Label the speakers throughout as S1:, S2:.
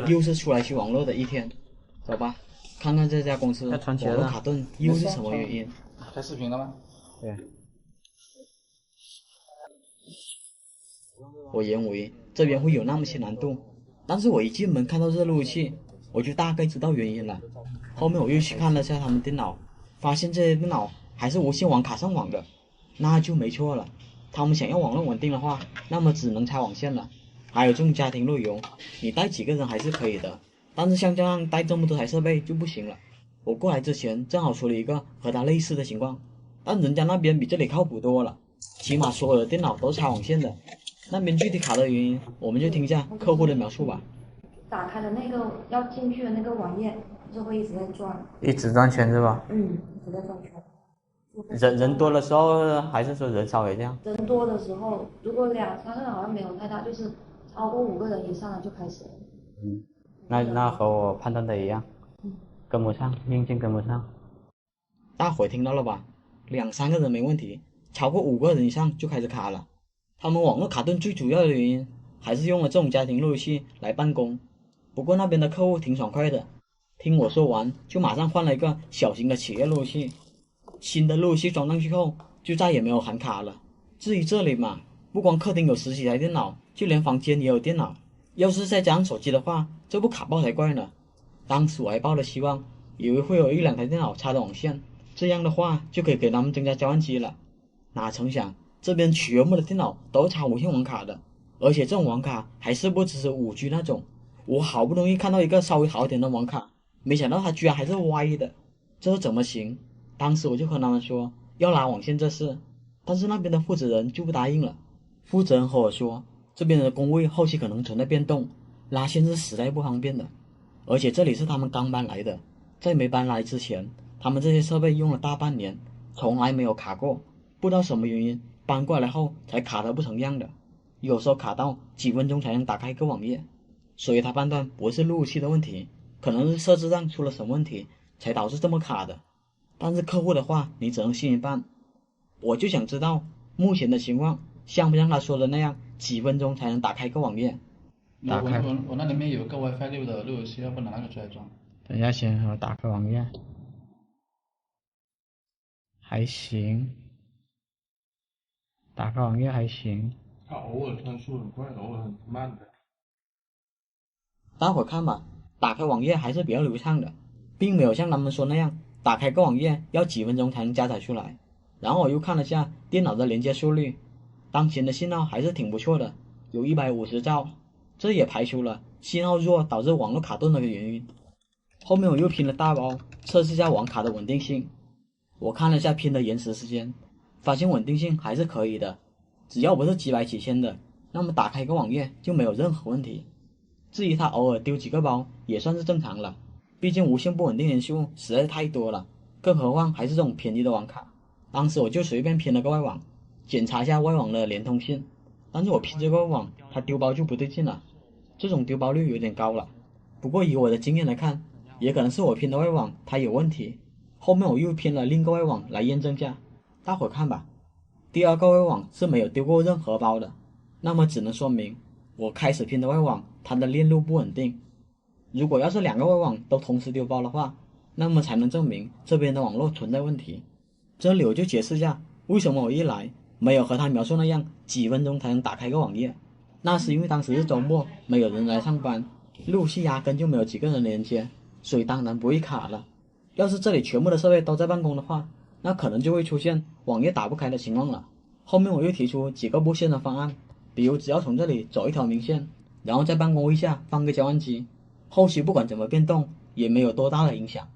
S1: 又是出来修网络的一天。走吧，看看这家公司网络卡顿又是什么原因。
S2: 开视频了吗？
S1: 对。我认为这边会有那么些难度，但是我一进门看到这路由器，我就大概知道原因了。后面我又去看了下他们电脑，发现这些电脑还是无线网卡上网的，那就没错了。他们想要网络稳定的话，那么只能插网线了。还有这种家庭路由，你带几个人还是可以的，但是像这样带这么多台设备就不行了。我过来之前正好处理一个和他类似的情况，但人家那边比这里靠谱多了，起码所有的电脑都插网线的。那边具体卡的原因，我们就听一下客户的描述吧。
S3: 打开的那个要进去的那个网页，就会一直在转，
S1: 一直转圈是吧？
S3: 一直在转圈。
S1: 人多的时候还是说人少也这样？
S3: 人多的时候，如果2、3个人好像没有太大，就是超过5个人以上了就开始了。
S1: 那和我判断的一样，跟不上，硬件跟不上。大伙听到了吧？2、3个人没问题，超过5个人以上就开始卡了。他们网络卡顿最主要的原因还是用了这种家庭路由器来办公。不过那边的客户挺爽快的，听我说完就马上换了一个小型的企业路由器。新的路由器装上去后就再也没有喊卡了。至于这里嘛，不光客厅有10几台电脑，就连房间也有电脑，要是再加上手机的话，这不卡爆才怪呢。当时我还抱了希望，以为会有1、2台电脑插的网线，这样的话就可以给他们增加交换机了。哪成想这边全部的电脑都插无线网卡的，而且这种网卡还是不支持5G 那种。我好不容易看到一个稍微好一点的网卡，没想到它居然还是歪的，这怎么行？当时我就和他们说要拉网线这事，但是那边的负责人就不答应了。负责人和我说，这边的工位后期可能存在变动，拉线是实在不方便的。而且这里是他们刚搬来的，在没搬来之前，他们这些设备用了大半年，从来没有卡过。不知道什么原因，搬过来后才卡得不成样的，有时候卡到几分钟才能打开一个网页。所以他判断不是路由器的问题，可能是设置上出了什么问题，才导致这么卡的。但是客户的话你只能信一半。我就想知道目前的情况像不像他说的那样，几分钟才能打开一个网页。
S2: 我那里面有一个 WiFi 6的路由器，要不拿那个出来装？
S1: 等一下，先我打开网页。还行，打开网页还行。
S4: 它偶尔转速很快，偶尔很慢的。
S1: 大伙看吧，打开网页还是比较流畅的，并没有像他们说那样，打开个网页要几分钟才能加载出来。然后我又看了下电脑的连接速率，当前的信号还是挺不错的，有150兆，这也排除了信号弱导致网络卡顿的原因。后面我又拼了大包测试下网卡的稳定性，我看了下拼的延时时间，发现稳定性还是可以的，只要不是几百几千的，那么打开一个网页就没有任何问题。至于它偶尔丢几个包也算是正常了，毕竟无线不稳定人数实在太多了，更何况还是这种便宜的网卡。当时我就随便拼了个外网，检查一下外网的连通性，但是我拼这个外网它丢包就不对劲了，这种丢包率有点高了。不过以我的经验来看，也可能是我拼的外网它有问题。后面我又拼了另一个外网来验证下，大伙看吧，第2个外网是没有丢过任何包的，那么只能说明我开始拼的外网它的链路不稳定。如果要是2个外网都同时丢包的话，那么才能证明这边的网络存在问题。这里我就解释一下为什么我一来没有和他描述那样几分钟才能打开个网页。那是因为当时是周末，没有人来上班，路由器压根就没有几个人连接，所以当然不会卡了。要是这里全部的设备都在办公的话，那可能就会出现网页打不开的情况了。后面我又提出几个布线的方案，比如只要从这里走一条明线，然后在办公位下放个交换机，后期不管怎么变动也没有多大的影响。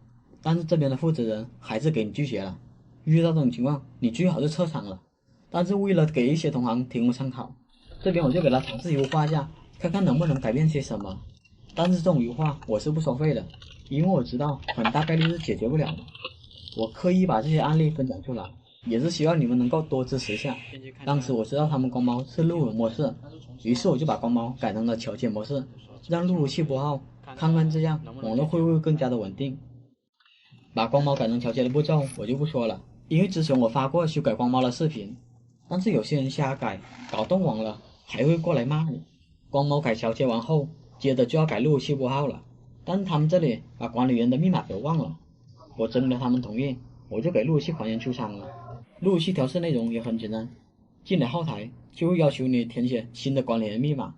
S1: 但是这边的负责人还是给你拒绝了，遇到这种情况你最好是撤场了。但是为了给一些同行提供参考，这边我就给他尝试优化一下，看看能不能改变些什么。但是这种优化我是不收费的，因为我知道很大概率是解决不了的。我刻意把这些案例分享出来，也是希望你们能够多支持一下。当时我知道他们光猫是路由模式，于是我就把光猫改成了桥接模式，让路由器拨号，看看这样网络会不会更加的稳定。把光猫改成桥接的步骤我就不说了，因为之前我发过修改光猫的视频，但是有些人瞎改，搞动网了，还会过来骂你。光猫改桥接完后，接着就要改路由器拨号了，但是他们这里把管理员的密码给忘了。我征得他们同意，我就给路由器还原出厂了。路由器调试内容也很简单，进来后台就会要求你填写新的管理员密码，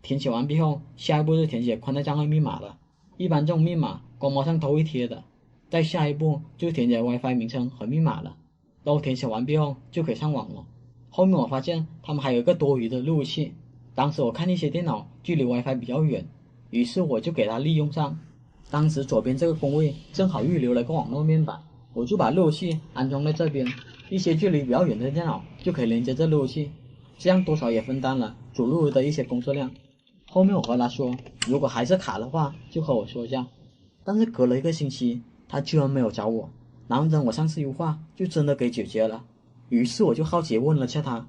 S1: 填写完毕后，下一步是填写宽带账号密码了。一般这种密码官网上都会贴的。再下一步就填写 WiFi 名称和密码了，都填写完毕后就可以上网了。后面我发现他们还有一个多余的路由器，当时我看一些电脑距离 WiFi 比较远，于是我就给它利用上。当时左边这个工位正好预留了个网络面板，我就把路由器安装在这边，一些距离比较远的电脑就可以连接这路由器，这样多少也分担了主路由的一些工作量。后面我和他说，如果还是卡的话就和我说一下，但是隔了1个星期他居然没有找我，然后等我上次优化就真的给解决了。于是我就好奇问了下他，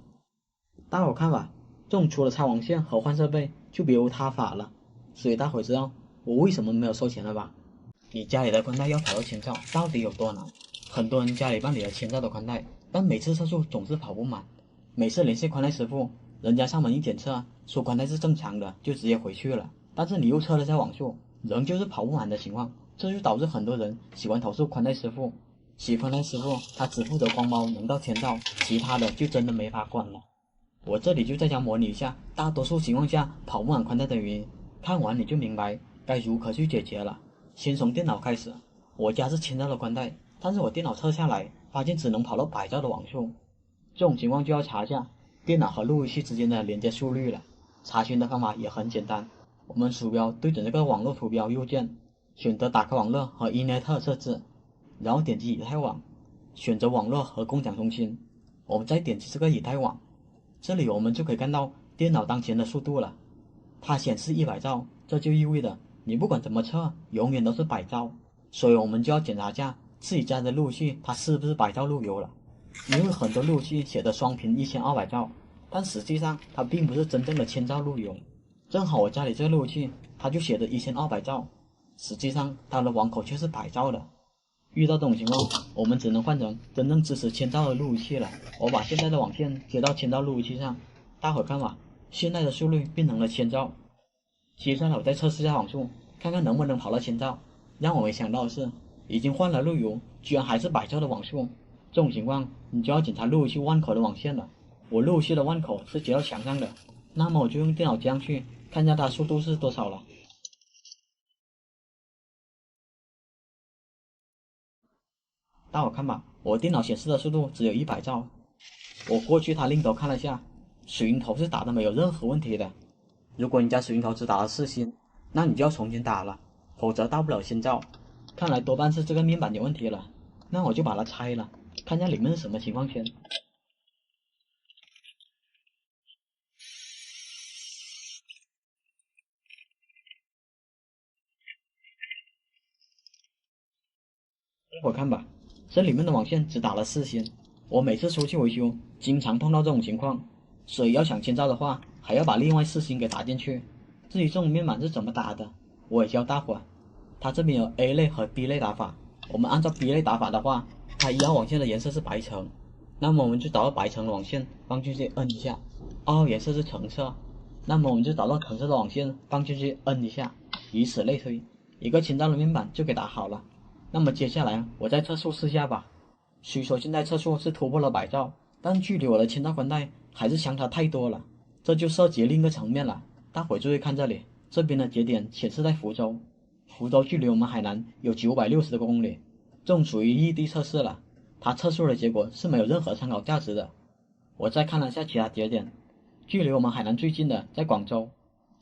S1: 大伙看吧，这种除了插网线和换设备就别无他法了。所以大伙知道我为什么没有收钱了吧？你家里的宽带要跑到千兆到底有多难？很多人家里办理了1000兆的宽带，但每次测速总是跑不满。每次联系宽带师傅，人家上门一检测说宽带是正常的，就直接回去了，但是你又测了下网速，仍旧是跑不满的情况。这就导致很多人喜欢投诉宽带师傅。宽带师傅他只负责光猫能到1000兆，其他的就真的没法管了。我这里就在家模拟一下大多数情况下跑不满宽带的原因，看完你就明白该如何去解决了。先从电脑开始，我家是1000兆的宽带，但是我电脑测下来发现只能跑到100兆的网速，这种情况就要查一下电脑和路由器之间的连接速率了。查询的方法也很简单，我们鼠标对准这个网络图标右键，选择打开网络和 Ethernet 设置，然后点击以太网，选择网络和共享中心，我们再点击这个以太网，这里我们就可以看到电脑当前的速度了，它显示100兆，这就意味着你不管怎么测永远都是100兆，所以我们就要检查一下自己家的路由器它是不是100兆路由了。因为很多路由器写的双频1200兆，但实际上它并不是真正的1000兆路由。正好我家里这个路由器它就写的1200兆，实际上它的网口却是100兆的。遇到这种情况，我们只能换成真正支持1000兆的路由器了。我把现在的网线接到1000兆路由器上，大伙看吧，现在的速率变成了1000兆。接下来我再测试一下网速，看看能不能跑到1000兆。让我没想到的是，已经换了路由，居然还是100兆的网速。这种情况你就要检查路由器万口的网线了。我路由器的万口是接到墙上的，那么我就用电脑接上去，看一下它速度是多少了。大伙看吧，我电脑显示的速度只有100兆。我过去它另头看了下，水云头是打的没有任何问题的。如果你家水云头只打了4星，那你就要重新打了，否则到不了1000兆。看来多半是这个面板有问题了，那我就把它拆了，看一下里面是什么情况先。我看吧，这里面的网线只打了4星，我每次出去维修经常碰到这种情况，所以要想1000兆的话还要把另外4星给打进去。至于这种面板是怎么打的，我也教大伙。它这边有 A 类和 B 类打法，我们按照 B 类打法的话，它1号网线的颜色是白橙，那么我们就找到白橙的网线放进去摁一下。2号颜色是橙色，那么我们就找到橙色的网线放进去摁一下，以此类推，一个1000兆的面板就给打好了。那么接下来我再测速试下吧。虽说现在测速是突破了100兆，但距离我的1000兆宽带还是相差太多了，这就涉及另一个层面了。大伙注意看这里，这边的节点显示在福州，福州距离我们海南有960多公里，这种属于异地测试了，它测速的结果是没有任何参考价值的。我再看了下其他节点，距离我们海南最近的在广州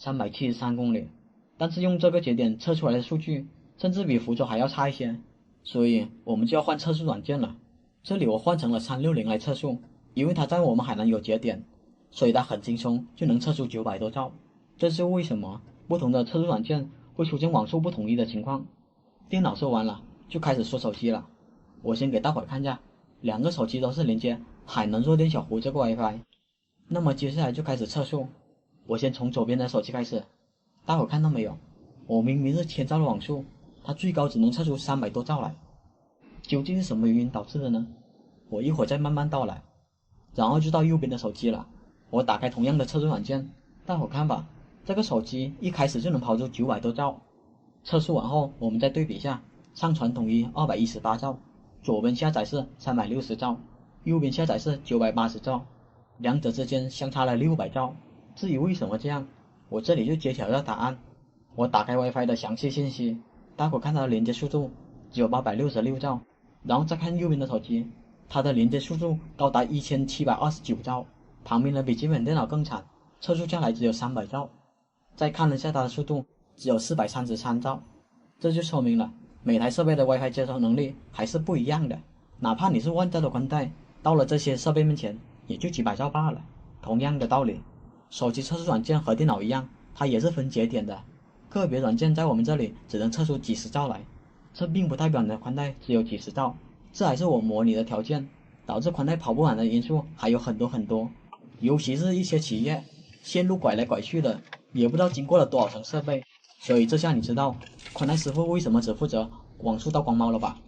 S1: 373公里，但是用这个节点测出来的数据甚至比福州还要差一些，所以我们就要换测速软件了。这里我换成了360来测速，因为它在我们海南有节点，所以它很轻松就能测出900多兆。这是为什么不同的测速软件会出现网速不统一的情况。电脑说完了，就开始说手机了。我先给大伙看一下，2个手机都是连接海南弱电小湖这个 WiFi。那么接下来就开始测速，我先从左边的手机开始。大伙看到没有，我明明是1000兆的网速，它最高只能测出300多兆来，究竟是什么原因导致的呢？我一会儿再慢慢道来。然后就到右边的手机了，我打开同样的测速软件，大伙看吧，这个手机一开始就能跑出900多兆，测试完后我们再对比下，上传统一218兆，左边下载是360兆，右边下载是980兆，两者之间相差了600兆。至于为什么这样，我这里就揭晓了答案。我打开 WiFi 的详细信息，大伙看它的连接速度只有866兆，然后再看右边的手机，它的连接速度高达1729兆，旁边的笔记本电脑更惨，测速下来只有300兆。再看了下它的速度，只有433兆，这就说明了每台设备的 WiFi 接收能力还是不一样的。哪怕你是万兆的宽带，到了这些设备面前，也就几百兆罢了。同样的道理，手机测试软件和电脑一样，它也是分节点的。个别软件在我们这里只能测出几十兆来，这并不代表你的宽带只有几十兆，这还是我模拟的条件，导致宽带跑不完的因素还有很多。尤其是一些企业，线路拐来拐去的，也不知道经过了多少层设备，所以这下你知道宽带师傅为什么只负责网速到光猫了吧？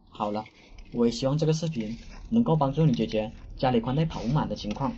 S1: 好了，我也希望这个视频能够帮助你解决家里宽带跑不满的情况。